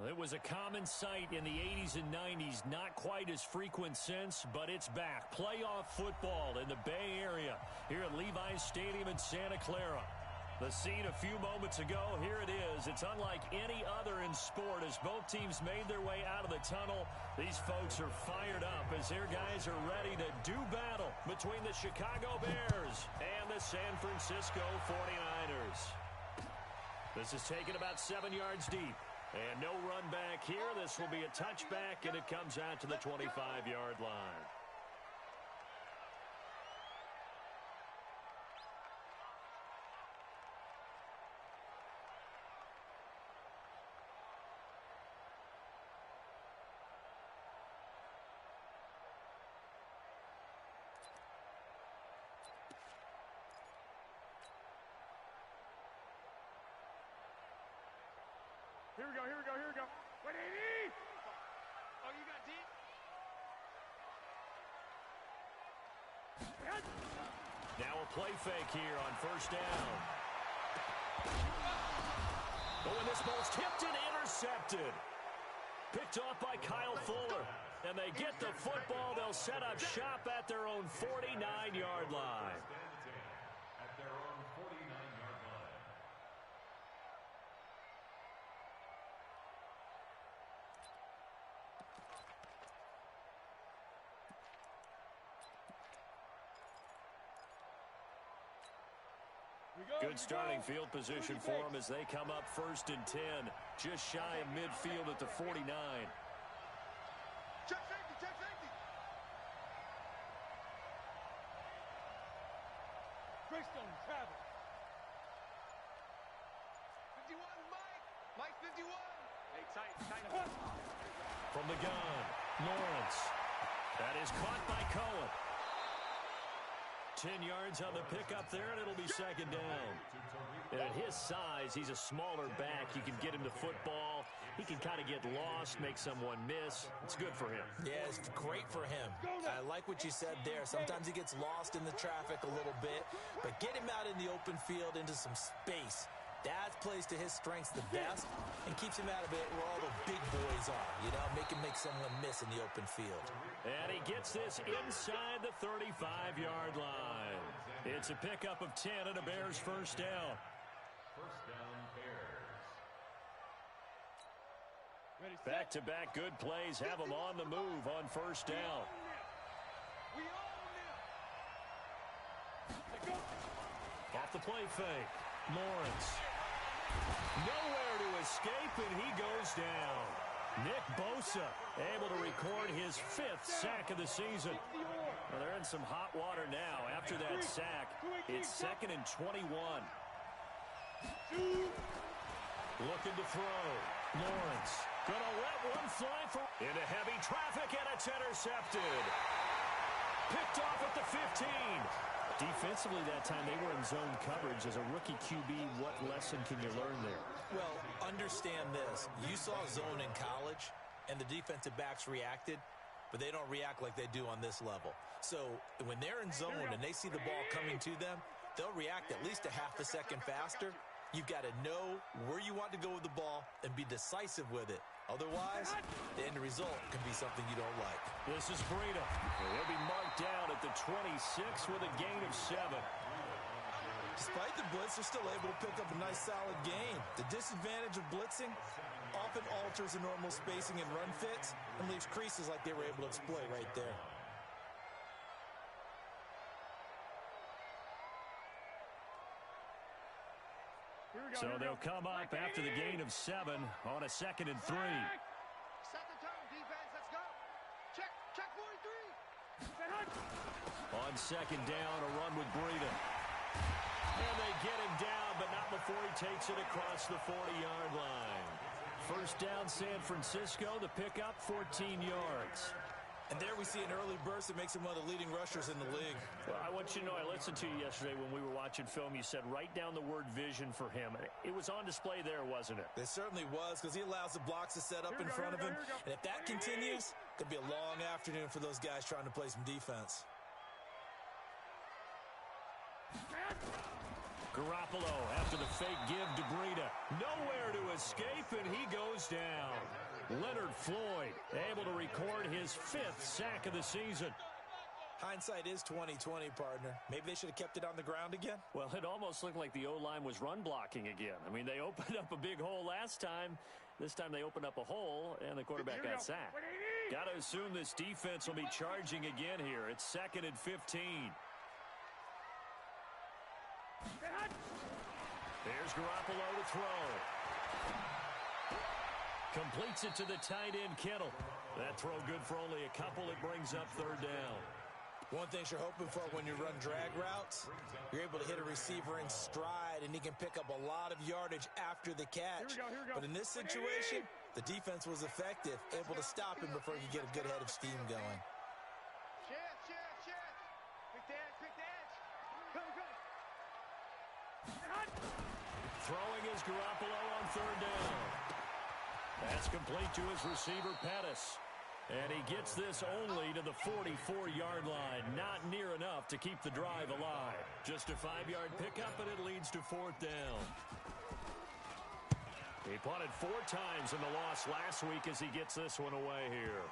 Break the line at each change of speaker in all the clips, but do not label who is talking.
It was a common sight in the 80s and 90s, not quite as frequent since, but it's back. Playoff football in the Bay Area here at Levi's Stadium in Santa Clara. The scene a few moments ago, here it is. It's unlike any other in sport as both teams made their way out of the tunnel. These folks are fired up as their guys are ready to do battle between the Chicago Bears and the San Francisco 49ers. This is taken about 7 yards deep. And no run back here. This will be a touchback, and it comes out to the 25-yard line.
Here we go. Wait, Eddie! Oh, you got deep?
Now a play fake here on first down. Oh, and this ball's tipped and intercepted. Picked off by Kyle Fuller. And they get the football. They'll set up shop at their own 49-yard line.
At their own 49-yard line.
Good starting field position for them as they come up 1st and 10. Just shy of midfield at the 49.
Check safety! Greystone, travel. 51, Mike 51. Hey, tight.
From the gun, Lawrence. That is caught by Cohen. 10 yards on the pickup there, and it'll be second down. And at his size, he's a smaller back. You can get him the football. He can kind of get lost, make someone miss. It's good for him.
Yeah, it's great for him. I like what you said there. Sometimes he gets lost in the traffic a little bit, but get him out in the open field into some space. That plays to his strengths the best and keeps him out of it where all the big boys are, make him make someone miss in the open field.
And he gets this inside the 35-yard line. It's a pickup of 10 and a Bears first down.
First down, Bears.
Back-to-back good plays have them on the move on first down. Off the play fake, Lawrence. Nowhere to escape, and he goes down. Nick Bosa able to record his 5th sack of the season. Well, they're in some hot water now. After that sack, it's 2nd and 21. Looking to throw. Lawrence gonna let one fly into heavy traffic, and it's intercepted. Picked off at the 15. Defensively that time, they were in zone coverage. As a rookie QB, what lesson can you learn there?
Well, understand this. You saw zone in college, and the defensive backs reacted, but they don't react like they do on this level. So when they're in zone and they see the ball coming to them, they'll react at least a half a second faster. You've got to know where you want to go with the ball and be decisive with it. Otherwise, the end result can be something you don't like.
This is Breida. He'll be marked down at the 26 with a gain of 7.
Despite the blitz, they're still able to pick up a nice solid gain. The disadvantage of blitzing often alters the normal spacing and run fits and leaves creases like they were able to exploit right there.
So they'll come up after the gain of 7 on a 2nd and 3.
Set the tone, defense. Let's go. Check 43.
On 2nd down, a run with Breida. And they get him down, but not before he takes it across the 40-yard line. First down, San Francisco. The pickup, 14 yards.
And there we see an early burst that makes him one of the leading rushers in the league.
Well, I want you to know, I listened to you yesterday when we were watching film. You said write down the word vision for him. It was on display there, wasn't it?
It certainly was, because he allows the blocks to set up in front of him. And if that continues, it could be a long afternoon for those guys trying to play some defense.
Garoppolo after the fake give to Breida. Nowhere to escape, and he goes down. Leonard Floyd able to record his 5th sack of the season.
Hindsight is 20/20, partner. Maybe they should have kept it on the ground again.
Well, it almost looked like the O-line was run blocking again. I mean, they opened up a big hole last time. This time they opened up a hole, and the quarterback got sacked. Got to assume this defense will be charging again here. It's 2nd and 15. Here's Garoppolo to throw. Completes it to the tight end, Kittle. That throw good for only a couple. It brings up 3rd down.
One thing you're hoping for when you run drag routes, you're able to hit a receiver in stride, and he can pick up a lot of yardage after the catch.
Here we go.
But in this situation, the defense was effective, able to stop him before he could get a good head of steam going.
Chance. Quick dance. Go.
Throwing is Garoppolo on 3rd down. That's complete to his receiver, Pettis. And he gets this only to the 44-yard line. Not near enough to keep the drive alive. Just a 5-yard pickup, and it leads to 4th down. He punted 4 times in the loss last week as he gets this one away here.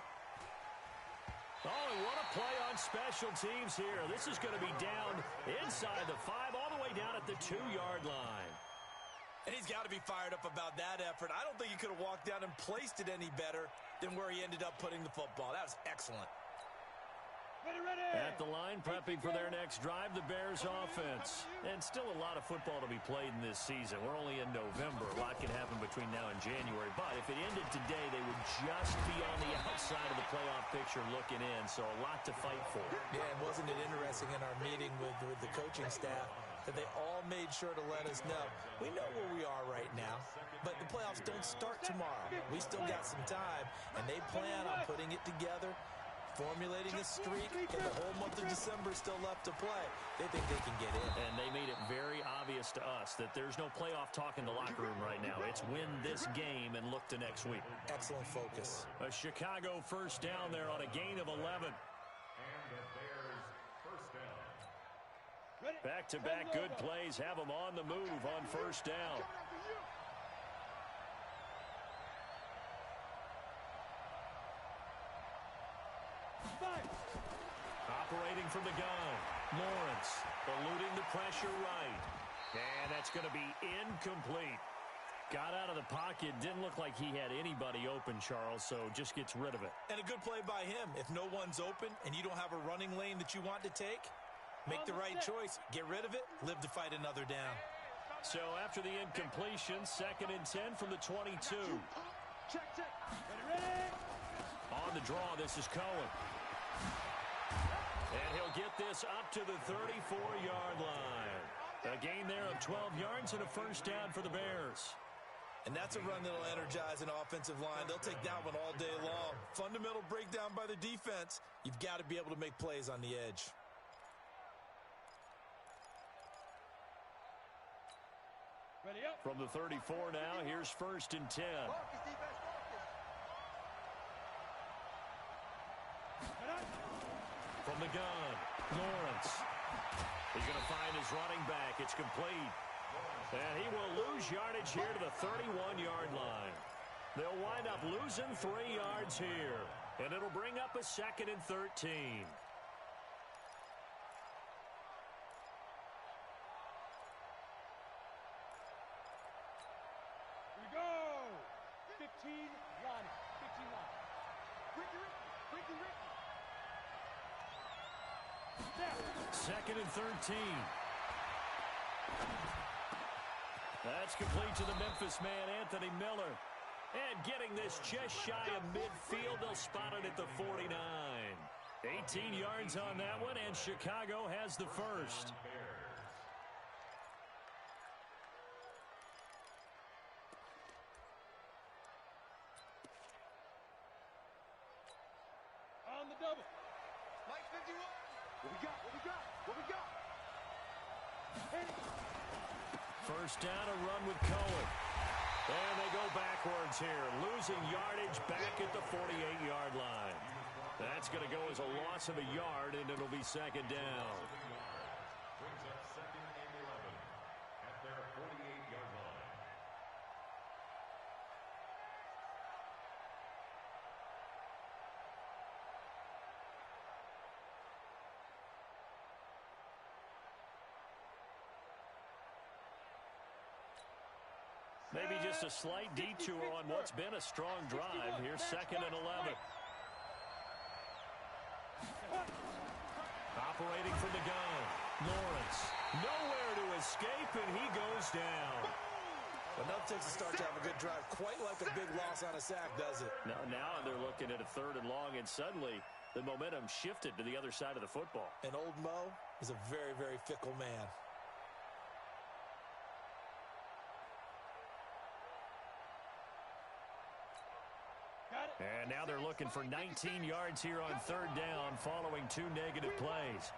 Oh, and what a play on special teams here. This is going to be down inside the 5, all the way down at the 2-yard line.
And he's got to be fired up about that effort. I don't think he could have walked down and placed it any better than where he ended up putting the football. That was excellent.
Ready.
At the line, prepping for their next drive, the Bears offense. And still a lot of football to be played in this season. We're only in November. A lot can happen between now and January. But if it ended today, they would just be on the outside of the playoff picture looking in. So a lot to fight for.
Yeah, and wasn't it interesting in our meeting with the coaching staff that they all made sure to let us know, we know where we are right now, but the playoffs don't start tomorrow. We still got some time, and they plan on putting it together, formulating a streak, and the whole month of December is still left to play. They think they can get in.
And they made it very obvious to us that there's no playoff talk in the locker room right now. It's win this game and look to next week.
Excellent focus.
A Chicago 1st down there on a gain of 11. Back-to-back good plays have them on the move on 1st down. Operating from the gun, Lawrence eluding the pressure right. And that's going to be incomplete. Got out of the pocket, didn't look like he had anybody open, Charles, so just gets rid of it.
And a good play by him. If no one's open and you don't have a running lane that you want to take, make the right choice. Get rid of it. Live to fight another down.
So after the incompletion, 2nd and 10 from the 22.
Check. Ready.
On the draw, this is Cohen. And he'll get this up to the 34-yard line. A gain there of 12 yards and a 1st down for the Bears.
And that's a run that'll energize an offensive line. They'll take that one all day long. Fundamental breakdown by the defense. You've got to be able to make plays on the edge.
Ready up.
From the 34 now, here's 1st and 10. From the gun, Lawrence. He's going to find his running back. It's complete. And he will lose yardage here to the 31-yard line. They'll wind up losing 3 yards here. And it'll bring up a 2nd and 13.
We go. 15-1. 15-1. Ricky.
2nd and 13. That's complete to the Memphis man, Anthony Miller. And getting this just shy of midfield, they'll spot it at the 49. 18 yards on that one, and Chicago has the 1st.
On the double. Mike 51. What we got? Hey.
1st down, a run with Cohen. And they go backwards here, losing yardage back at the 48-yard line. That's going to go as a loss of a yard, and it'll be 2nd down. Maybe just a slight detour on what's been a strong drive. Here's 2nd and 11. Operating from the gun. Lawrence. Nowhere to escape, and he goes down.
Enough takes a start to have a good drive. Quite like a big loss on a sack, does it?
Now they're looking at a 3rd and long, and suddenly the momentum shifted to the other side of the football.
And old Mo is a very, very fickle man.
And now they're looking for 19 yards here on 3rd down following 2 negative plays.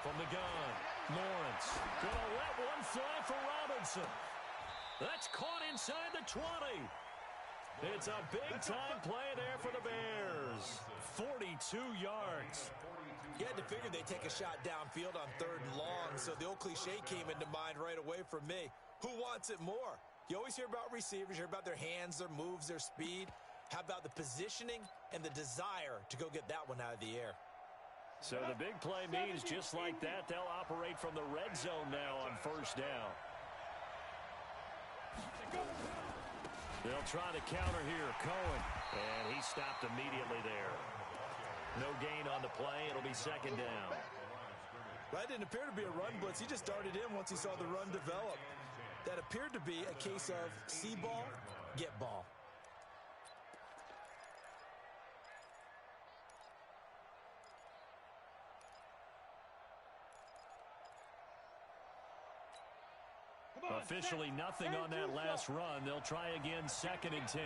From the gun, Lawrence gonna let one fly for Robinson. That's caught inside the 20. It's a big-time play there for the Bears. 42 yards.
You had to figure they'd take a shot downfield on 3rd and long, so the old cliche came into mind right away for me. Who wants it more? You always hear about receivers, you hear about their hands, their moves, their speed. How about the positioning and the desire to go get that one out of the air?
So the big play means just like that, they'll operate from the red zone now on 1st down. They'll try the counter here, Cohen. And he stopped immediately there. No gain on the play. It'll be 2nd down.
That didn't appear to be a run blitz. He just darted in once he saw the run develop. That appeared to be a case of see ball, get ball.
Officially nothing on that last run. They'll try again, 2nd and 10.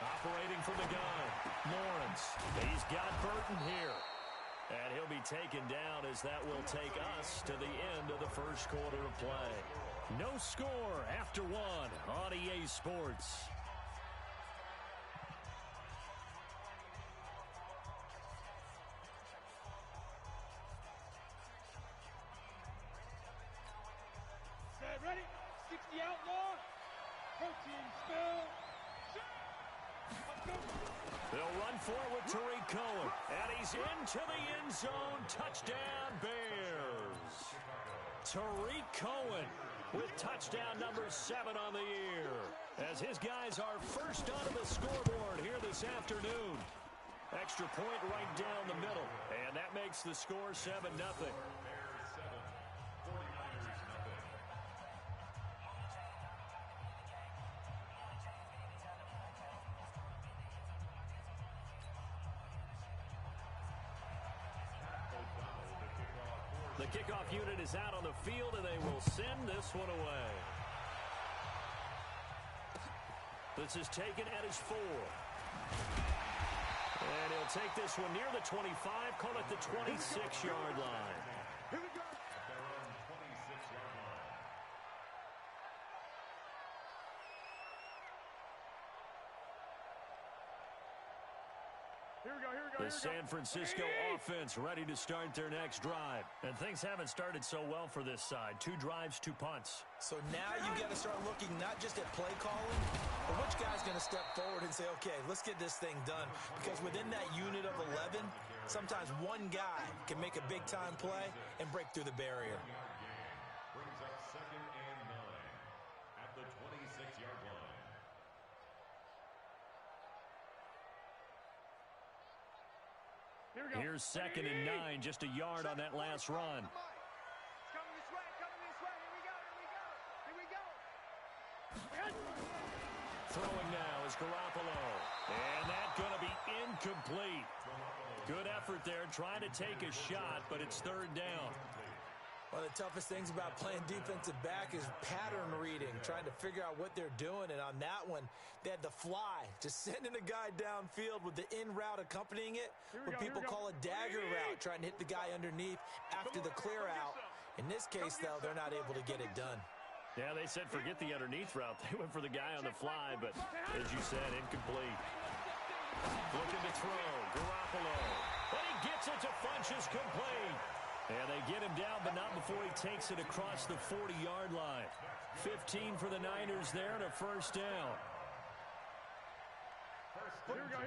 Operating from the gun, Lawrence. He's got Burton here. And he'll be taken down as that will take us to the end of the 1st quarter of play. No score after 1 on EA Sports.
Ready? 60 outlaw. Protein spell.
They'll run forward with Tariq Cohen. And he's into the end zone. Touchdown, Bears. Tariq Cohen with touchdown number 7 on the year. As his guys are first onto the scoreboard here this afternoon. Extra point right down the middle. And that makes the score 7-0. The kickoff unit is out on the field, and they will send this one away. This is taken at his 4. And he'll take this one near the 25, call it the 26-yard line.
At their own 26-yard line.
Here we go.
The San Francisco offense ready to start their next drive. And things haven't started so well for this side. 2 drives, 2 punts.
So now you've got to start looking not just at play calling, but which guy's going to step forward and say, okay, let's get this thing done. Because within that unit of 11, sometimes one guy can make a big-time play and break through the barrier.
Brings up 2nd and 9 at the 26-yard line.
Here's 2nd and 9, just a yard on that last run.
Coming this way. Here we go.
Throwing now is Garoppolo. And that's going to be incomplete. Good effort there, trying to take a shot, but it's 3rd down.
One of the toughest things about playing defensive back is pattern reading, trying to figure out what they're doing. And on that one, they had the fly, just sending a guy downfield with the in route accompanying it, what people call a dagger route, trying to hit the guy underneath after the clear out. In this case, though, they're not able to get it done.
Yeah, they said forget the underneath route. They went for the guy on the fly, but as you said, incomplete. Looking to throw, Garoppolo. But he gets it to Funchess, complete. And they get him down, but not before he takes it across the 40-yard line. 15 for the Niners there and a 1st down.
Here we go.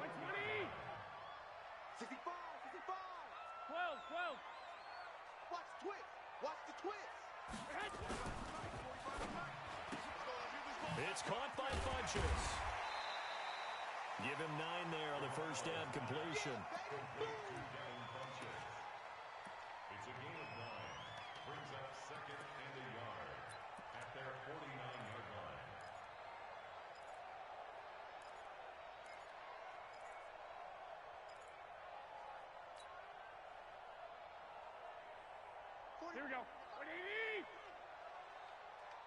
Like 20.
65, 65.
12, 12.
Watch the twist. Watch the twist.
It's caught by Funches. Give him 9 there on the first down completion.
It's a gain of 9. Brings up second and a yard at their 49-yard line.
Here we go. 180.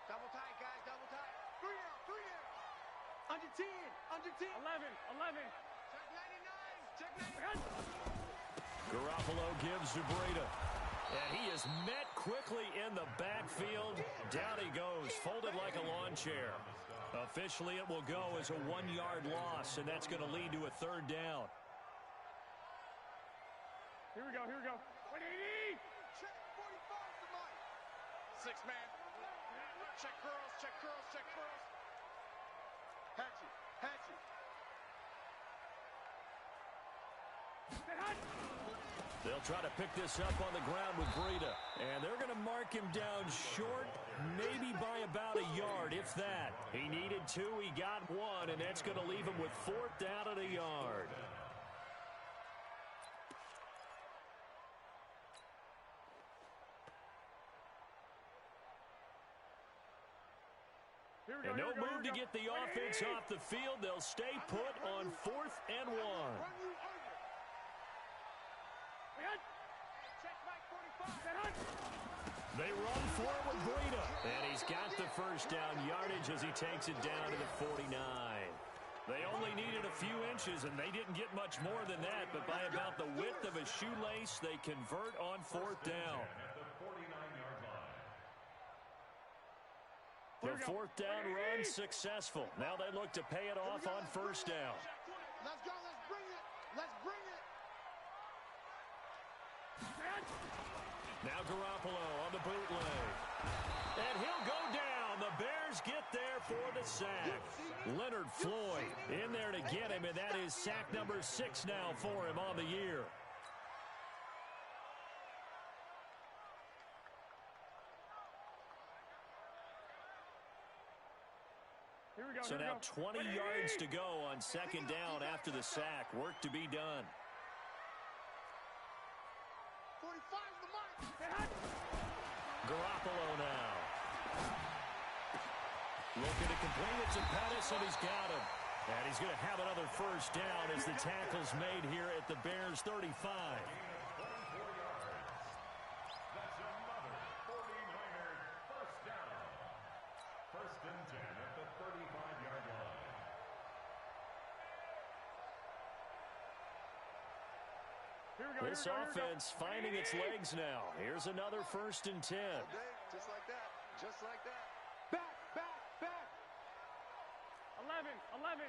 Double tight, guys. Double tight. 3 down. 3 down. Under 10. Under 10.
11, 11.
Check 99. Check 99.
Garoppolo gives to Breida. And he is met quickly in the backfield. Down he goes, folded like a lawn chair. Officially, it will go as a 1-yard loss, and that's going to lead to a 3rd down.
Here we go. Here we go. 180.
Check 45 to Mike.
6 man. Check curls. Check curls. Check curls.
Hatchet. Hatchet.
They'll try to pick this up on the ground with Breida. And they're going to mark him down short, maybe by about a yard, if that. He needed 2, he got 1, and that's going to leave him with 4th down at a yard. And no move to get the offense off the field. They'll stay put on 4th and 1. They run forward with Breida. And he's got the first down yardage as he takes it down to the 49. They only needed a few inches, and they didn't get much more than that. But by about the width of a shoelace, they convert on 4th down. The 4th down run successful. Now they look to pay it off on 1st down.
Let's go. Let's bring it. Let's bring it.
Now Garoppolo on the bootleg. And he'll go down. The Bears get there for the sack. Leonard Floyd in there to get him, and that is sack number 6 now for him on the year. So now 20 yards to go on 2nd down after the sack. Work to be done.
45 the mark.
Garoppolo now. Looking to complete it to Pettis, and he's got him. And he's going to have another first down as the tackle's made here at the Bears' 35.
That's another 49er first down. 1st and 10 at the 35-yard line.
This offense finding its legs now. Here's another 1st and 10.
Just like that. Just like that. Back, back, back.
11, 11.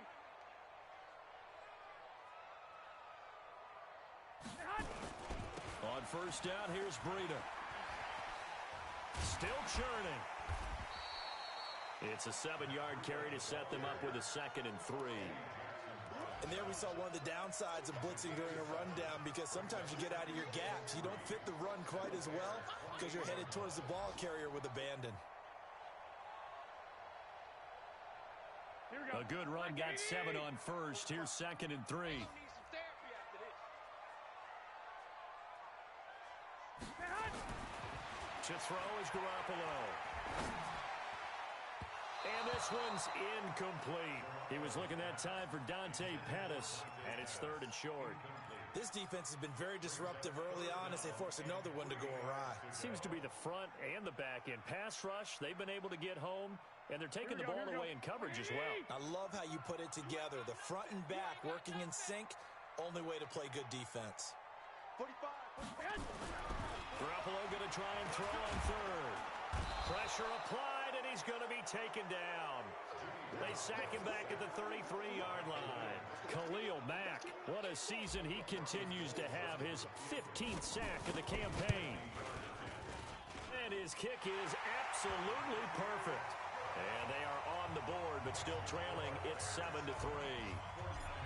On 1st down, here's Breida. Still churning. It's a 7-yard carry to set them up with a 2nd and 3.
And there we saw one of the downsides of blitzing during a rundown, because sometimes you get out of your gaps. You don't fit the run quite as well because you're headed towards the ball carrier with abandon.
A good run, got 7 on 1st. Here's 2nd and 3. To throw is Garoppolo. And this one's incomplete. He was looking that time for Dante Pettis, and it's 3rd and short.
This defense has been very disruptive early on as they force another one to go awry.
Seems to be the front and the back end. Pass rush, they've been able to get home, and they're taking the ball away in coverage as well.
I love how you put it together. The front and back working in sync, only way to play good defense.
45.
Garoppolo going to try and throw on 3rd. Pressure applied, and he's going to be taken down. They sack him back at the 33-yard line. Khalil Mack, what a season he continues to have. His 15th sack of the campaign. And his kick is absolutely perfect. And they are on the board, but still trailing. It's 7-3.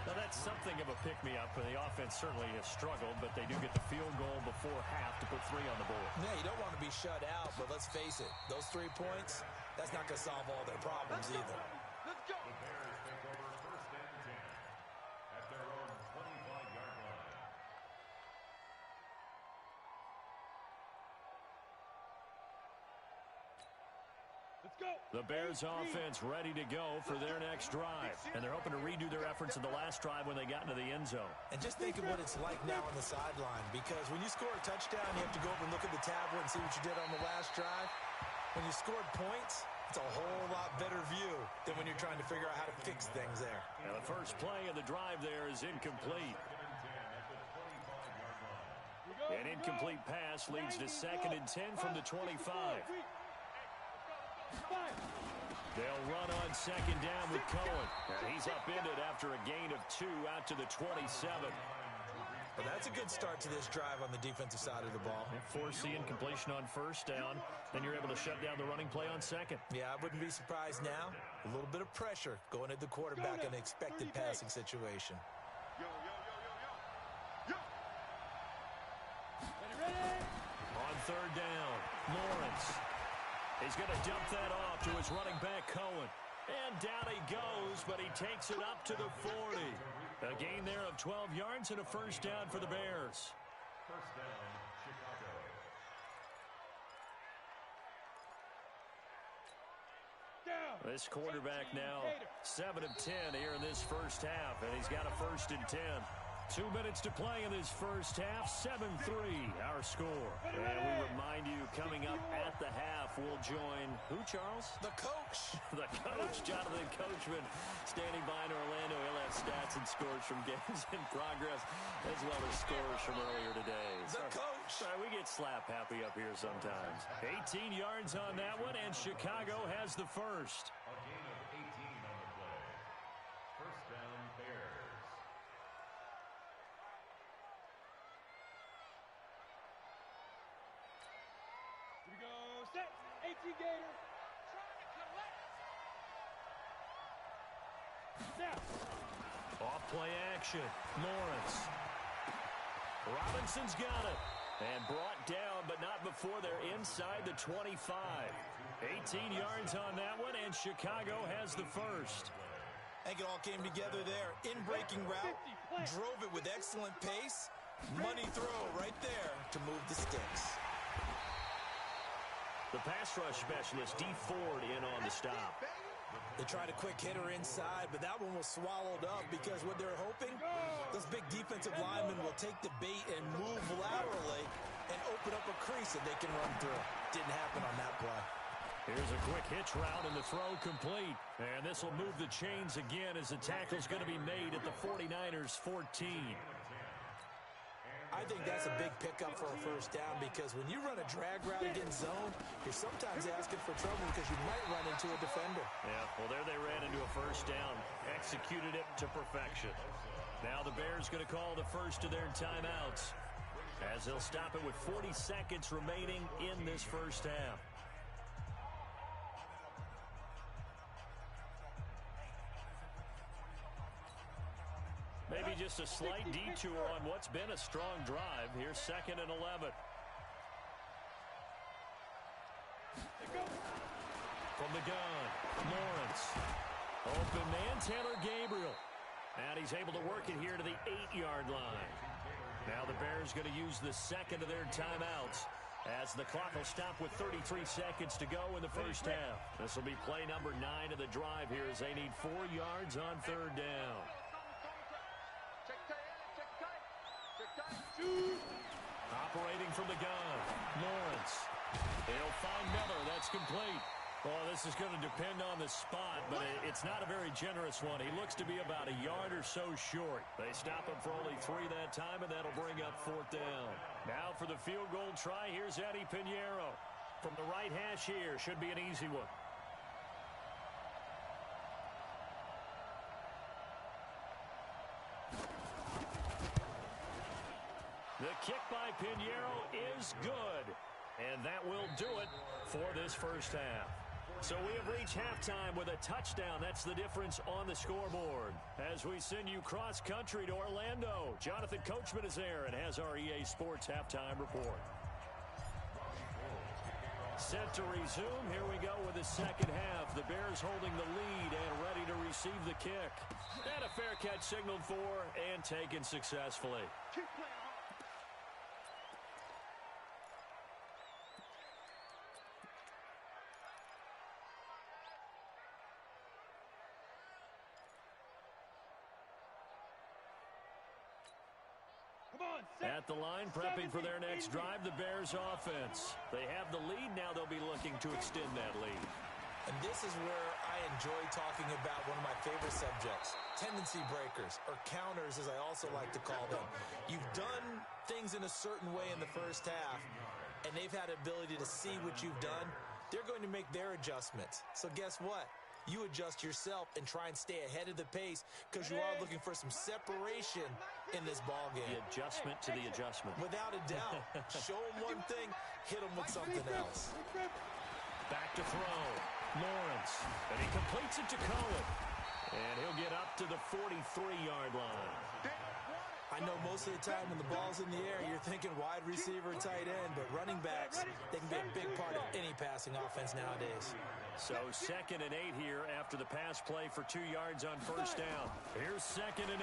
Well, that's something of a pick-me-up. The offense certainly has struggled, but they do get the field goal before half to put 3 on the board.
Yeah, you don't want to be shut out, but let's face it, those 3 points, that's not going to solve all their problems either.
Let's go.
The Bears take over 1st and 10 at their own 25-yard line.
Let's go.
The Bears offense ready to go for their next drive. And they're hoping to redo their efforts in the last drive when they got into the end zone.
And just think of what it's like now on the sideline, because when you score a touchdown, you have to go over and look at the tablet and see what you did on the last drive. When you scored points, it's a whole lot better view than when you're trying to figure out how to fix things there.
Now the first play of the drive there is incomplete. An incomplete pass leads to 2nd and 10 from the 25. They'll run on 2nd down with Cohen. And he's upended after a gain of 2 out to the 27.
Well, that's a good start to this drive on the defensive side of the ball.
And force the incompletion on 1st down. Then you're able to shut down the running play on 2nd.
Yeah, I wouldn't be surprised now. A little bit of pressure going at the quarterback in an expected passing situation.
Yo, yo, yo, yo, yo. Yo.
Ready?
On 3rd down, Lawrence. He's going to dump that off to his running back, Cohen. And down he goes, but he takes it up to the 40. A gain there of 12 yards and a 1st down for the Bears.
1st down, Chicago.
Down.
This quarterback now 7 of 10 here in this first half, and he's got a 1st and 10. 2 minutes to play in this first half. 7-3 our score. And we remind you, coming up at the half, we'll join who, Charles?
The coach.
The coach, Jonathan Coachman, standing by in Orlando. He'll have stats and scores from games in progress, as well as scores from earlier today.
The coach.
Sorry, we get slap happy up here sometimes. 18 yards on that one, and Chicago has the first.
A gain of 18 on the play. 1st down, Bears.
Here we go. Set. 18 Gator. Now.
Off play action. Lawrence. Robinson's got it. And brought down, but not before they're inside the 25. 18 yards on that one, and Chicago has the first.
I think it all came together there. In-breaking route, drove it with excellent pace. Money throw right there to move the sticks.
The pass rush specialist, D. Ford, in on the stop.
They tried a quick hitter inside, but that one was swallowed up because what they're hoping, those big defensive linemen will take the bait and move laterally and open up a crease that they can run through. Didn't happen on that play.
Here's a quick hitch route and the throw complete. And this will move the chains again as the tackle's going to be made at the 49ers 14.
I think that's a big pickup for a 1st down because when you run a drag route against zone, you're sometimes asking for trouble because you might run into a defender.
Yeah, well, there they ran into a 1st down. Executed it to perfection. Now the Bears going to call the first of their timeouts as they'll stop it with 40 seconds remaining in this 1st half. Maybe just a slight detour on what's been a strong drive. Here's 2nd and 11. From the gun, Lawrence. Open man, Taylor Gabriel. And he's able to work it here to the 8-yard line. Now the Bears going to use the 2nd of their timeouts as the clock will stop with 33 seconds to go in the first half. This will be play number 9 of the drive here as they need 4 yards on 3rd down. Operating from the gun, Lawrence. He'll find Miller. That's complete. Oh, this is going to depend on the spot, but it's not a very generous one. He looks to be about a yard or so short. They stop him for only 3 that time, and that'll bring up 4th down. Now for the field goal try, here's Eddie Pinheiro. From the right hash here, should be an easy one. The kick by Pinheiro is good. And that will do it for this first half. So we have reached halftime with a touchdown. That's the difference on the scoreboard. As we send you cross-country to Orlando, Jonathan Coachman is there and has our EA Sports halftime report. Set to resume. Here we go with the second half. The Bears holding the lead and ready to receive the kick. And a fair catch signaled for and taken successfully.
Keep playing hard.
At the line, prepping for their next drive, the Bears offense. They have the lead. Now they'll be looking to extend that lead.
And this is where I enjoy talking about one of my favorite subjects, tendency breakers, or counters as I also like to call them. You've done things in a certain way in the first half, and they've had the ability to see what you've done. They're going to make their adjustments. So guess what? You adjust yourself and try and stay ahead of the pace because you are looking for some separation in this ball game.
The adjustment to the adjustment.
Without a doubt. Show them one thing, hit them with something else.
Back to throw. Lawrence. And he completes it to Cohen. And he'll get up to the 43-yard line.
I know most of the time when the ball's in the air, you're thinking wide receiver, tight end, but running backs, they can be a big part of any passing offense nowadays.
So 2nd and 8 here after the pass play for 2 yards on first down. Here's 2nd and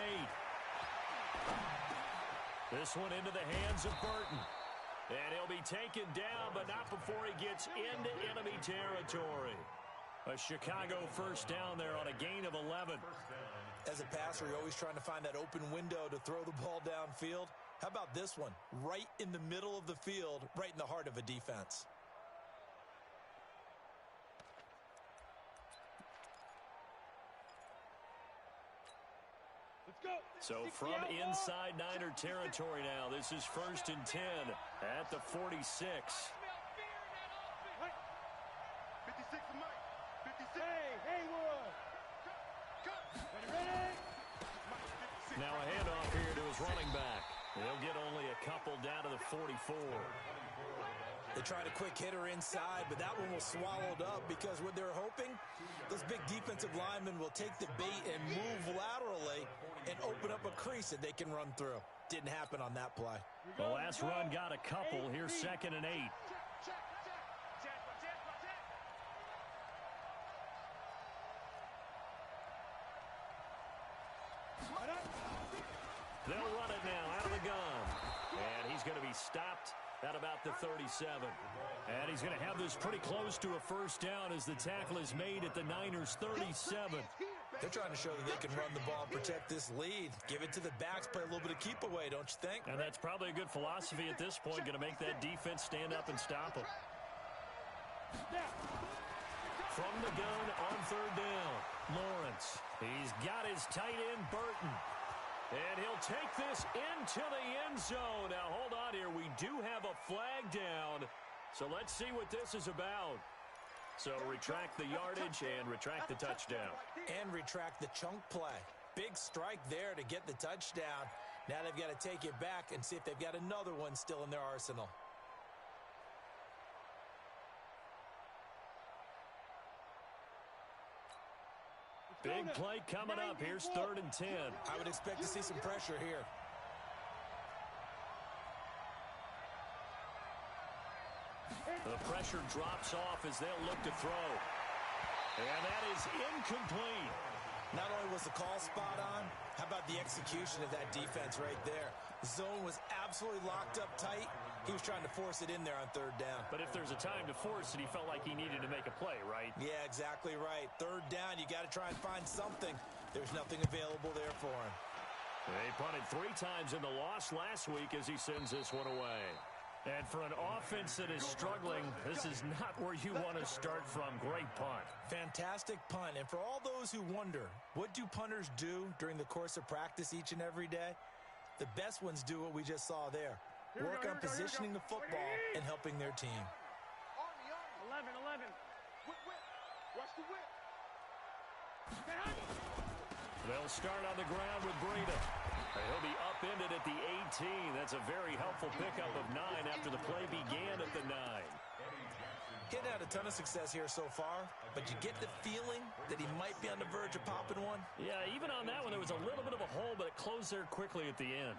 8. This one into the hands of Burton. And he'll be taken down, but not before he gets into enemy territory. A Chicago first down there on a gain of 11.
As a passer, you're always trying to find that open window to throw the ball downfield. How about this one? Right in the middle of the field, right in the heart of a defense.
So from inside Niner territory now, this is 1st and 10 at the 46.
56 Mike. 56. Hey, Haywood. Ready?
Now a handoff here to his running back. They'll get only a couple down to the 44.
They tried a quick hitter inside, but that one was swallowed up because what they're hoping, those big defensive linemen will take the bait and move laterally and open up a crease that they can run through. Didn't happen on that play.
The last run got a couple. Here's 2nd and 8. They'll run it now out of the gun. And he's going to be stopped at about the 37. And he's going to have this pretty close to a first down as the tackle is made at the Niners' 37.
They're trying to show that they can run the ball, protect this lead. Give it to the backs, play a little bit of keep away, don't you think?
And that's probably a good philosophy at this point, going to make that defense stand up and stop them. From the gun on 3rd down, Lawrence. He's got his tight end, Burton. And he'll take this into the end zone. Now, hold on here. We do have a flag down. So let's see what this is about. So retract the yardage and retract the touchdown.
And retract the chunk play. Big strike there to get the touchdown. Now they've got to take it back and see if they've got another one still in their arsenal.
Big play coming up. Here's 3rd and 10.
I would expect to see some pressure here.
The pressure drops off as they'll look to throw. And that is incomplete.
Not only was the call spot on, how about the execution of that defense right there? The zone was absolutely locked up tight. He was trying to force it in there on 3rd down.
But if there's a time to force it, he felt like he needed to make a play, right?
Yeah, exactly right. 3rd down, you got to try and find something. There's nothing available there for him.
They punted 3 times in the loss last week as he sends this one away. And for an offense that is struggling, this is not where you want to start from. Great punt.
Fantastic punt. And for all those who wonder, what do punters do during the course of practice each and every day? The best ones do what we just saw there. Work on positioning the football and helping their team.
11. Whip. Watch the whip.
They'll start on the ground with Breida. He'll be upended at the 18. That's a very helpful pickup of 9 after the play began at the 9.
He hadn't had a ton of success here so far, but you get the feeling that he might be on the verge of popping one.
Yeah, even on that one, there was a little bit of a hole, but it closed there quickly at the end.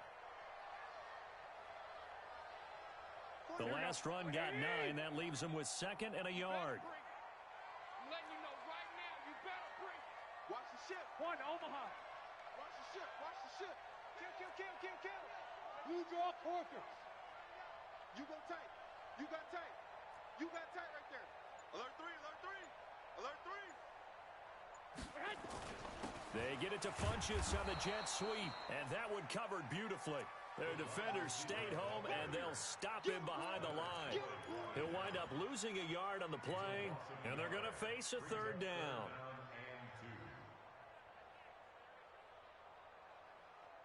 The last run got 9. That leaves him with 2nd and a yard.
I'm letting you know right now, you better bring it. Watch the ship.
One, Omaha.
Watch the ship. Watch the ship. Kill.
You draw quarters.
You go tight. You got tight. You got tight right there. Alert 3. Alert 3. Alert 3.
They get it to Funchess on the jet sweep, and that one covered beautifully. Their defenders stayed home, and they'll stop him behind the line. He'll wind up losing a yard on the play, and they're going to face a 3rd down.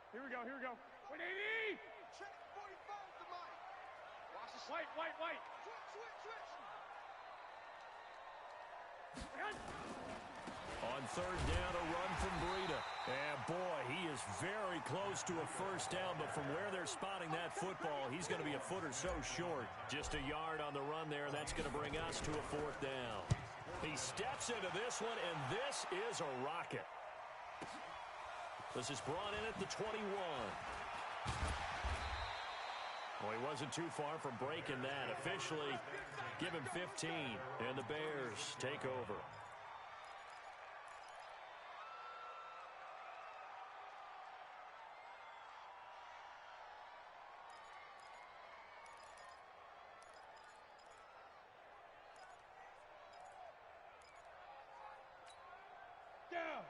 Here we go. 180!
Check 45 to Mike. Watch the
White.
Switch.
On 3rd down, a run from Breida. And, boy, he is very close to a 1st down, but from where they're spotting that football, he's going to be a foot or so short. Just a yard on the run there, and that's going to bring us to a 4th down. He steps into this one, and this is a rocket. This is brought in at the 21. Well, he wasn't too far from breaking that. Officially, give him 15, and the Bears take over.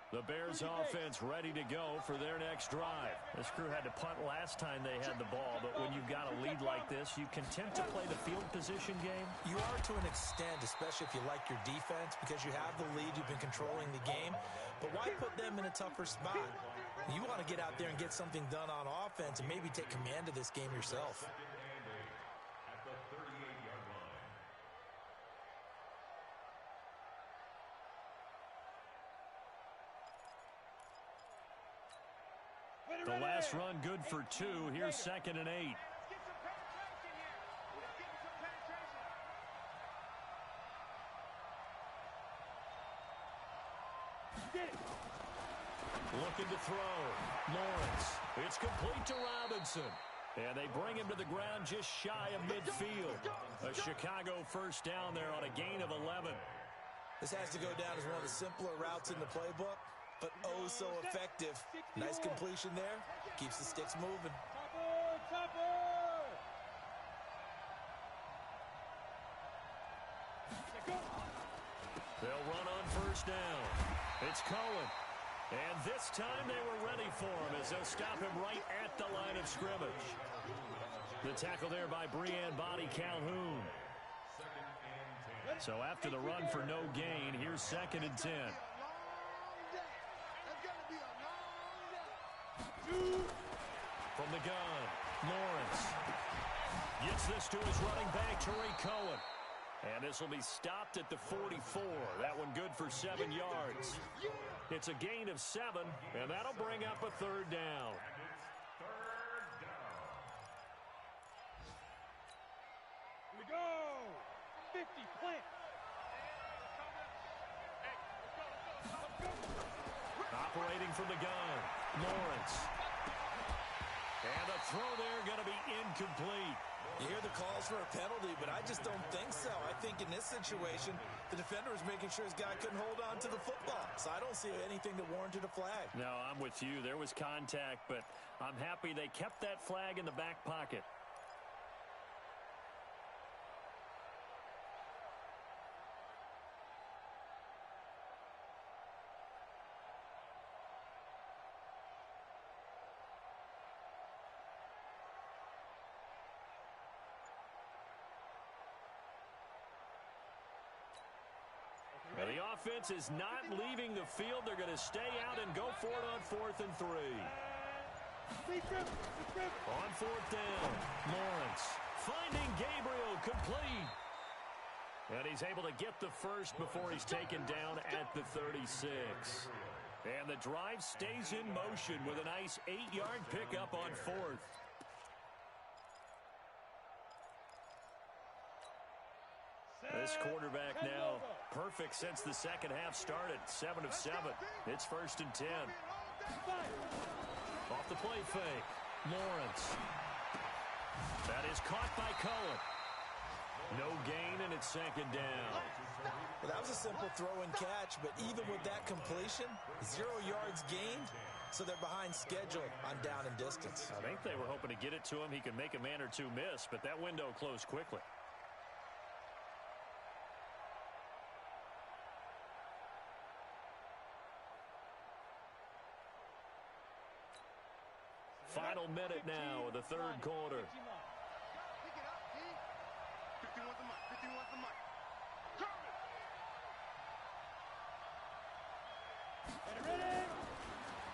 The Bears offense ready to go for their next drive. This crew had to punt last time they had the ball, but when you've got a lead like this, you can tend to play the field position game.
You are to an extent, especially if you like your defense, because you have the lead, you've been controlling the game. But why put them in a tougher spot? You want to get out there and get something done on offense and maybe take command of this game yourself.
At the 38-yard line.
The last run good for 2. Here's 2nd and 8.
Let's get some penetration here. Let's get some penetration.
Get it.
Looking to throw. Lawrence. It's complete to Robinson. And they bring him to the ground just shy of midfield. A Chicago 1st down there on a gain of 11.
This has to go down as one of the simpler routes in the playbook, but oh so effective. Nice completion there. Keeps the sticks moving.
Chopper!
They'll run on 1st down. It's Cohen. And this time they were ready for him as they'll stop him right at the line of scrimmage. The tackle there by Breanne Body Calhoun. So after the run for no gain, here's 2nd and 10. From the gun, Lawrence gets this to his running back, Tariq Cohen. And this will be stopped at the 44. That one good for 7 yards. It's a gain of 7, and that'll bring up a 3rd down.
Here we go. 50, plant.
Operating from the gun, Lawrence. And the throw there going to be incomplete.
You hear the calls for a penalty, but I just don't think so. I think in this situation, the defender was making sure his guy couldn't hold on to the football. So I don't see anything that warranted a flag.
No, I'm with you. There was contact, but I'm happy they kept that flag in the back pocket. Well, the offense is not leaving the field. They're going to stay out and go for it on 4th and 3. On 4th down, Lawrence finding Gabriel complete. And he's able to get the first before he's taken down at the 36. And the drive stays in motion with a nice 8-yard pickup on 4th. This quarterback now perfect since the second half started. 7 of 7. It's 1st and 10. Off the play fake. Lawrence. That is caught by Cohen. No gain, and it's 2nd down.
Well, that was a simple throw and catch, but even with that completion, 0 yards gained, so they're behind schedule on down and distance.
I think they were hoping to get it to him. He could make a man or two miss, but that window closed quickly. Final minute now of the 3rd quarter.
Pick it up, D. 51's the mark. 51's the mark.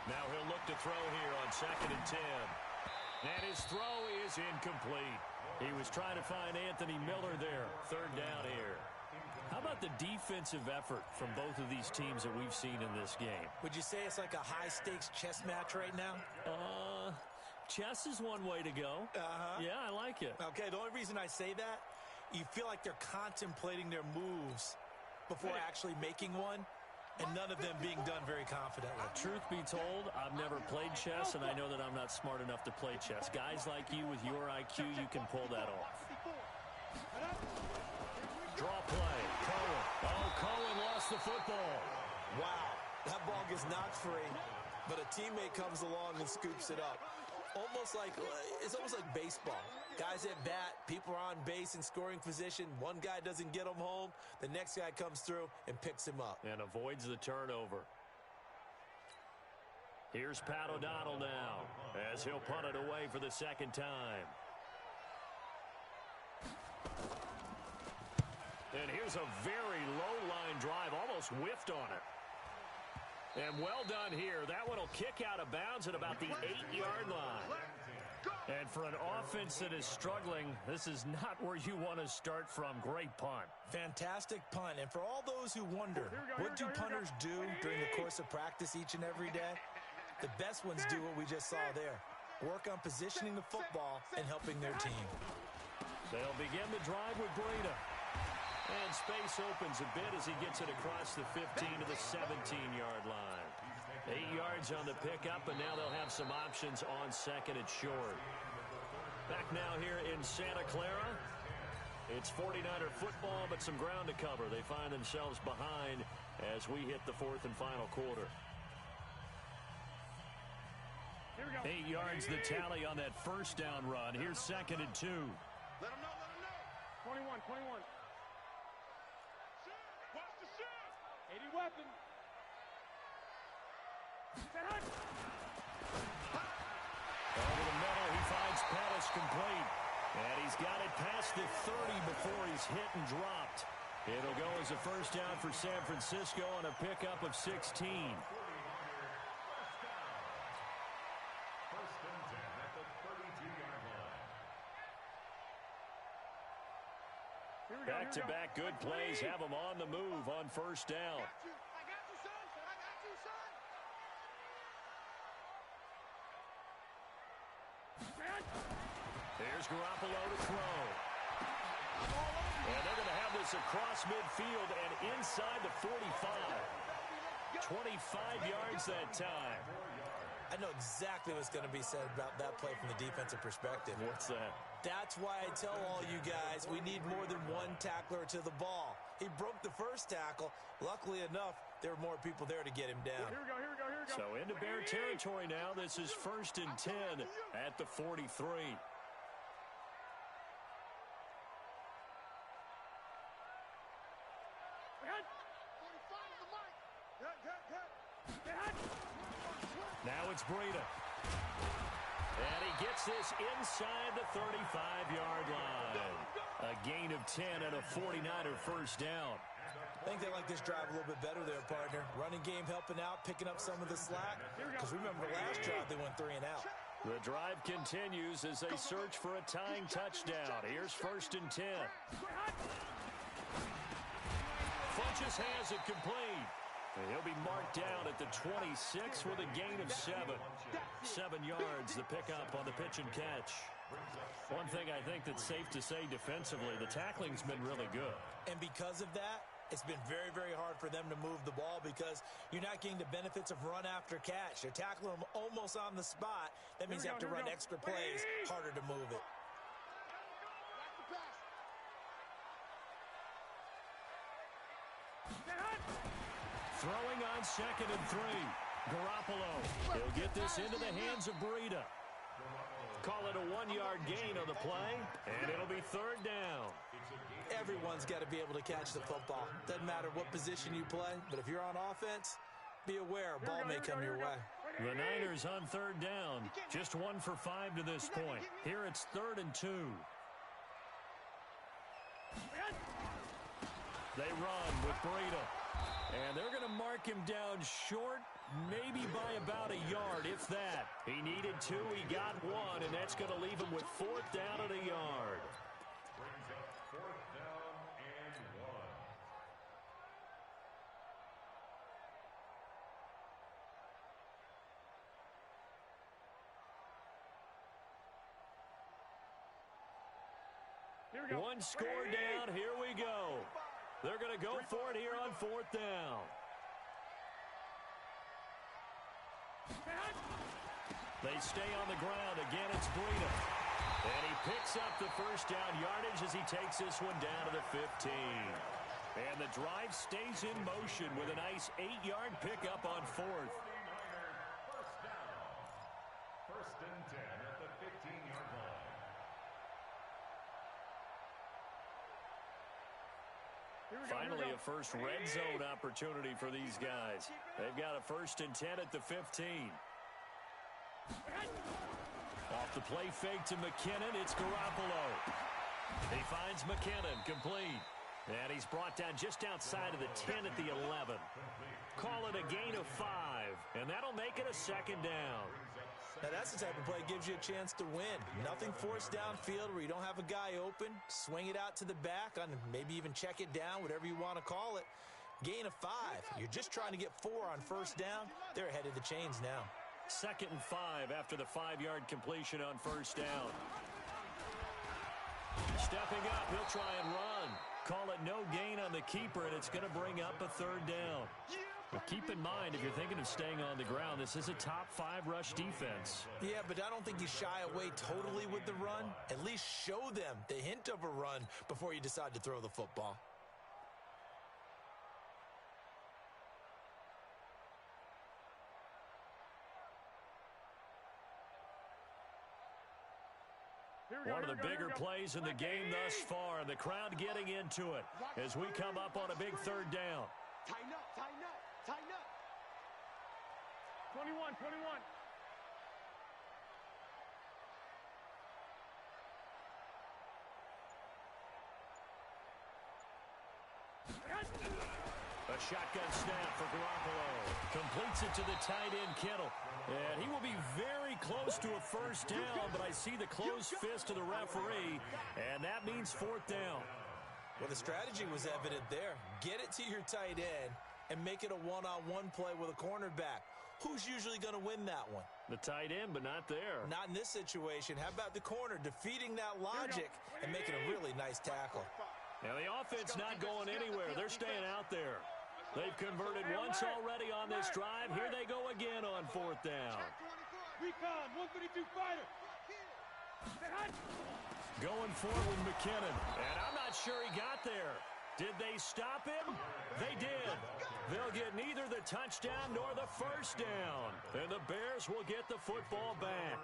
Now he'll look to throw here on 2nd and 10. And his throw is incomplete. He was trying to find Anthony Miller there. 3rd down here. How about the defensive effort from both of these teams that we've seen in this game?
Would you say it's like a high-stakes chess match right now?
Chess is one way to go. Yeah, I like it.
Okay, the only reason I say that, you feel like they're contemplating their moves before actually making one, and none of them being done very confidently.
Truth be told, I've never played chess, and I know that I'm not smart enough to play chess. Guys like you with your IQ, you can pull that off. Draw play. Cohen. Oh, Cohen lost the football.
Wow, that ball gets knocked free, but a teammate comes along and scoops it up. It's almost like baseball. Guys at bat, people are on base in scoring position. One guy doesn't get him home. The next guy comes through and picks him up.
And avoids the turnover. Here's Pat O'Donnell now as he'll punt it away for the 2nd time. And here's a very low-line drive, almost whiffed on it. And well done here. That one will kick out of bounds at about the 8-yard line. And for an offense that is struggling, this is not where you want to start from. Great punt.
Fantastic punt. And for all those who wonder, what do punters do during the course of practice each and every day? The best ones do what we just saw there. Work on positioning the football and helping their team.
They'll begin the drive with Breida. And space opens a bit as he gets it across the 15 to the 17-yard line. 8 yards on the pickup, and now they'll have some options on 2nd and short. Back now here in Santa Clara. It's 49er football, but some ground to cover. They find themselves behind as we hit the 4th and final quarter. 8 yards the tally on that 1st down run. Here's 2nd and 2.
Let him know.
21. Watch the shot. 80 weapon.
Over the middle, he finds Pettis complete. And he's got it past the 30 before he's hit and dropped. It'll go as a 1st down for San Francisco on a pickup of 16.
1st and 10 at the 32-yard line.
Back-to-back good plays have them on the move on 1st down.
I got you, son. I got you, son.
Here's Garoppolo to throw. And they're going to have this across midfield and inside the 45. 25 yards that time.
I know exactly what's going to be said about that play from the defensive perspective.
What's that?
That's why I tell all you guys we need more than one tackler to the ball. He broke the 1st tackle. Luckily enough, there were more people there to get him down.
Here we go.
So into Bear territory now. This is 1st and 10 at the 43. Now it's Breida. And he gets this inside the 35-yard line. A gain of 10 and a 49er 1st down.
I think they like this drive a little bit better there, partner. Running game helping out, picking up some of the slack. Because remember, last drive they went 3 and out.
The drive continues as they search for a tying touchdown. Here's 1st and 10. Funchess has it complete. And he'll be marked down at the 26 with a gain of 7. 7 yards, the pickup on the pitch and catch. One thing I think that's safe to say defensively, the tackling's been really good.
And because of that, it's been very, very hard for them to move the ball because you're not getting the benefits of run after catch. They're tackling them almost on the spot. That means you have to run extra plays, harder to move it.
Throwing on 2nd and 3. Garoppolo. He'll get this into the hands of Breida. Call it a 1-yard gain on the play, and it'll be 3rd down.
Everyone's got to be able to catch the football. Doesn't matter what position you play, but if you're on offense, be aware a ball may come your way.
The Niners on 3rd down. Just 1 for 5 to this point. Here it's 3rd and 2. They run with Breida. And they're going to mark him down short, maybe by about a yard, if that. He needed 2, he got 1, and that's going to leave him with 4th down and a yard.
Brings up 4th down and 1.
One score down, here we go. They're going to go for it here on 4th down. They stay on the ground. Again, it's Breida. And he picks up the 1st down yardage as he takes this one down to the 15. And the drive stays in motion with a nice 8-yard pickup on 4th.
49er, 1st down. 1st and 10 at the 15-yard line.
Finally, a first red zone opportunity for these guys. They've got a 1st and 10 at the 15. Off the play fake to McKinnon, it's Garoppolo. He finds McKinnon, complete. And he's brought down just outside of the 10 at the 11. Call it a gain of 5, and that'll make it a 2nd down.
Now, that's the type of play that gives you a chance to win. Nothing forced downfield where you don't have a guy open. Swing it out to the back, on maybe even check it down, whatever you want to call it. Gain of 5. You're just trying to get 4 on 1st down. They're ahead of the chains now.
2nd and 5 after the 5-yard completion on 1st down. Stepping up, he'll try and run. Call it no gain on the keeper, and it's going to bring up a 3rd down. But keep in mind, if you're thinking of staying on the ground, this is a top 5 rush defense.
Yeah, but I don't think you shy away totally with the run. At least show them the hint of a run before you decide to throw the football.
One of the bigger plays in the game thus far, and the crowd getting into it as we come up on a big 3rd down.
Tighten up, tighten up, tighten up.
21, 21.
A shotgun snap for Garoppolo. Completes it to the tight end, Kittle. And he will be very close to a 1st down, but I see the closed fist of the referee, and that means 4th down.
Well, the strategy was evident there. Get it to your tight end and make it a one-on-one play with a cornerback. Who's usually going to win that one?
The tight end, but not there.
Not in this situation. How about the corner defeating that logic and making a really nice tackle?
Now, the offense not going anywhere. They're staying out there. They've converted once already on this drive. Here they go again on 4th down.
Recon, 132 fighter.
Going forward with McKinnon. And I'm not sure he got there. Did they stop him? They did. They'll get neither the touchdown nor the 1st down. And the Bears will get the football back.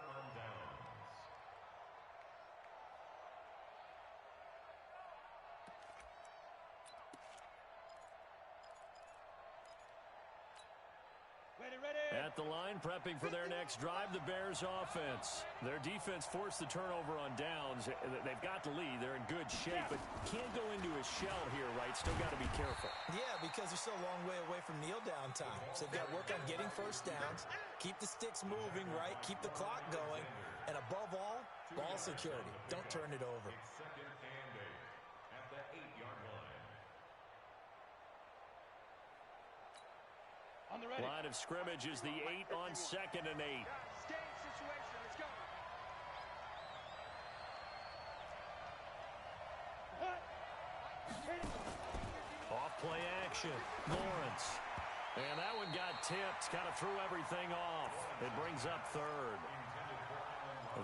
At the line, prepping for their next drive, the Bears offense. Their defense forced the turnover on downs. They've got the lead. They're in good shape, but can't go into a shell here, right? Still got to be careful.
Yeah, because they're still a long way away from kneel down time. So they've got to work on getting 1st downs, keep the sticks moving, right? Keep the clock going. And above all, ball security. Don't turn it over.
2nd and 8 at the 8-yard line.
On the ready.
Line of scrimmage is the 8 on 2nd and 8.
Game situation, let's go.
got tipped. Kind of threw everything off. It brings up third.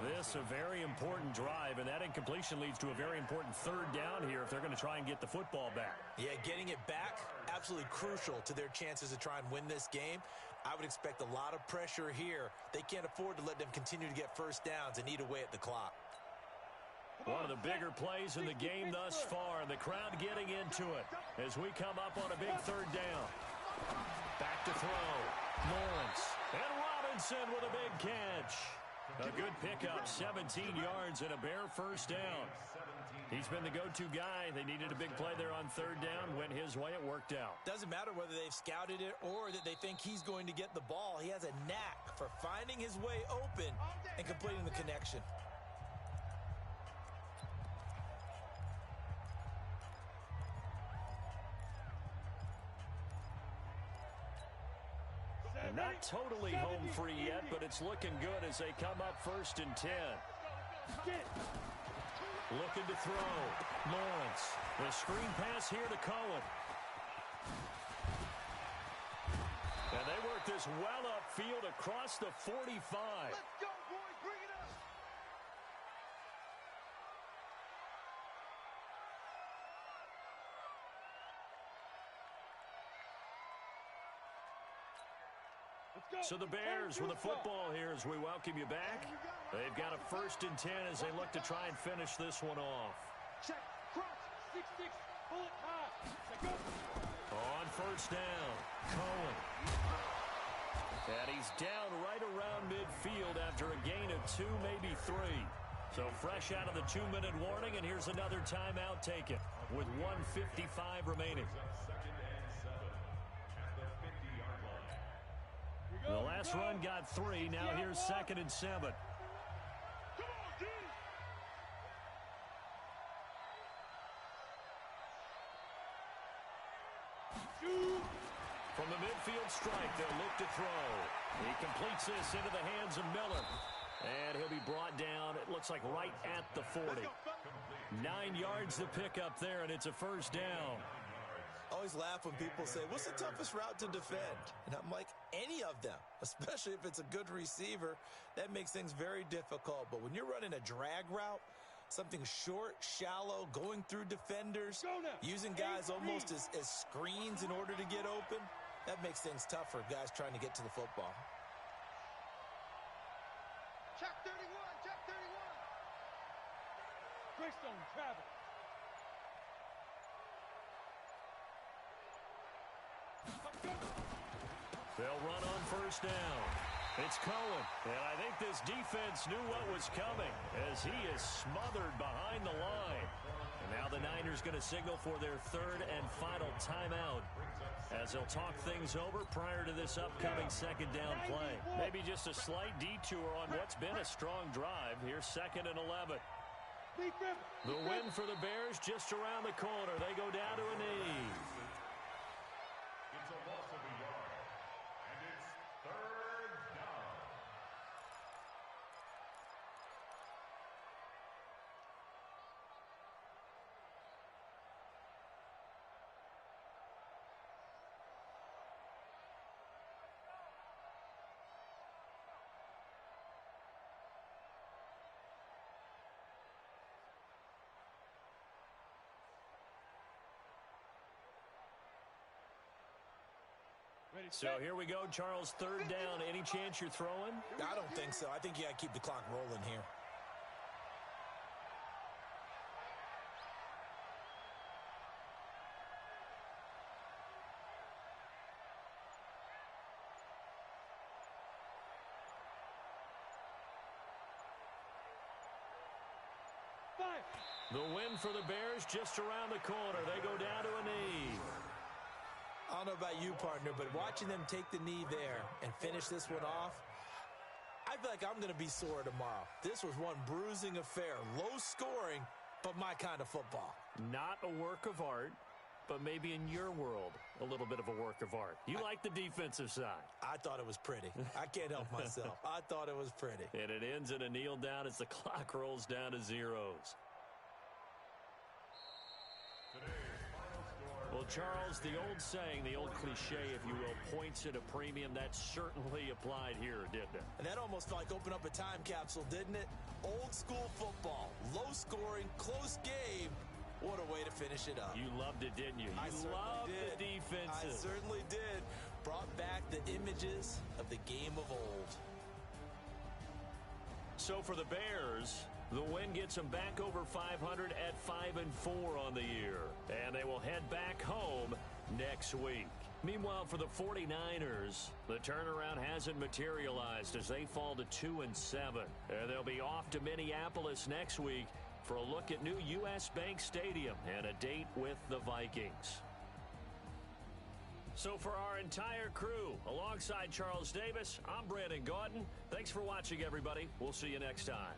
This a very important drive, and that incompletion leads to a very important third down here if they're going to try and get the football back.
Yeah, getting it back, absolutely crucial to their chances to try and win this game. I would expect a lot of pressure here. They can't afford to let them continue to get first downs and eat away at the clock.
One of the bigger plays in the game thus far. The crowd getting into it as we come up on a big third down. Back to throw. Lawrence. And Robinson with a big catch. A good pickup, 17 yards and a bare first down. He's been the go-to guy. They needed a big play there on third down. Went his way. It worked out.
Doesn't matter whether they've scouted it or that they think he's going to get the ball. He has a knack for finding his way open and completing the connection.
Not totally home free yet, but it's looking good as they come up 1st and 10. Looking to throw. Lawrence. The screen pass here to Cohen. And they work this well upfield across the 45.
Let's go, boys. Bring it up.
So the Bears with the football here as we welcome you back. They've got a 1st and 10 as they look to try and finish this one off.
Check. Cross. 6-6. Bullet high.
On 1st down, Cohen. And he's down right around midfield after a gain of 2, maybe 3. So fresh out of the 2-minute warning, and here's another timeout taken with 1:55 remaining. The last run got 3. Now here's 2nd and 7.
Come on, D.
From the midfield strike, they'll look to throw. He completes this into the hands of Miller. And he'll be brought down, it looks like right at the 40. 9 yards to pick up there, and it's a 1st down.
I always laugh when people say, what's the toughest route to defend? And I'm like, any of them, especially if it's a good receiver. That makes things very difficult. But when you're running a drag route, something short, shallow, going through defenders, using guys almost as screens in order to get open, that makes things tough for guys trying to get to the football.
Check 31. Check 31.
Greystone, travel.
They'll run on 1st down. It's Cohen, and I think this defense knew what was coming as he is smothered behind the line. And now the Niners going to signal for their 3rd and final timeout as they'll talk things over prior to this upcoming 2nd down play. Maybe just a slight detour on what's been a strong drive. Here's 2nd and 11. The win for the Bears just around the corner. They go down to a knee.
It's a loss of a yard, and it's 3rd down.
So here we go, Charles, 3rd down. Any chance you're throwing?
I don't think so. I think you got to keep the clock rolling here.
The win for the Bears just around the corner. They go down to a knee.
I don't know about you, partner, but watching them take the knee there and finish this one off, I feel like I'm going to be sore tomorrow. This was one bruising affair. Low scoring, but my kind of football.
Not a work of art, but maybe in your world, a little bit of a work of art. You like the defensive side.
I thought it was pretty. I can't help myself. I thought it was pretty.
And it ends in a kneel down as the clock rolls down to zeros. Well, Charles, the old saying, the old cliche, if you will, points at a premium, that certainly applied here, didn't it?
And that almost felt like opened up a time capsule, didn't it? Old school football, low scoring, close game. What a way to finish it up.
You loved it, didn't you?
I
You loved
did.
the defenses.
I certainly did. Brought back the images of the game of old.
So for the Bears, the win gets them back over 500 at 5-4 on the year. And they will head back home next week. Meanwhile, for the 49ers, the turnaround hasn't materialized as they fall to 2-7. And they'll be off to Minneapolis next week for a look at new U.S. Bank Stadium and a date with the Vikings. So for our entire crew, alongside Charles Davis, I'm Brandon Gaudin. Thanks for watching, everybody. We'll see you next time.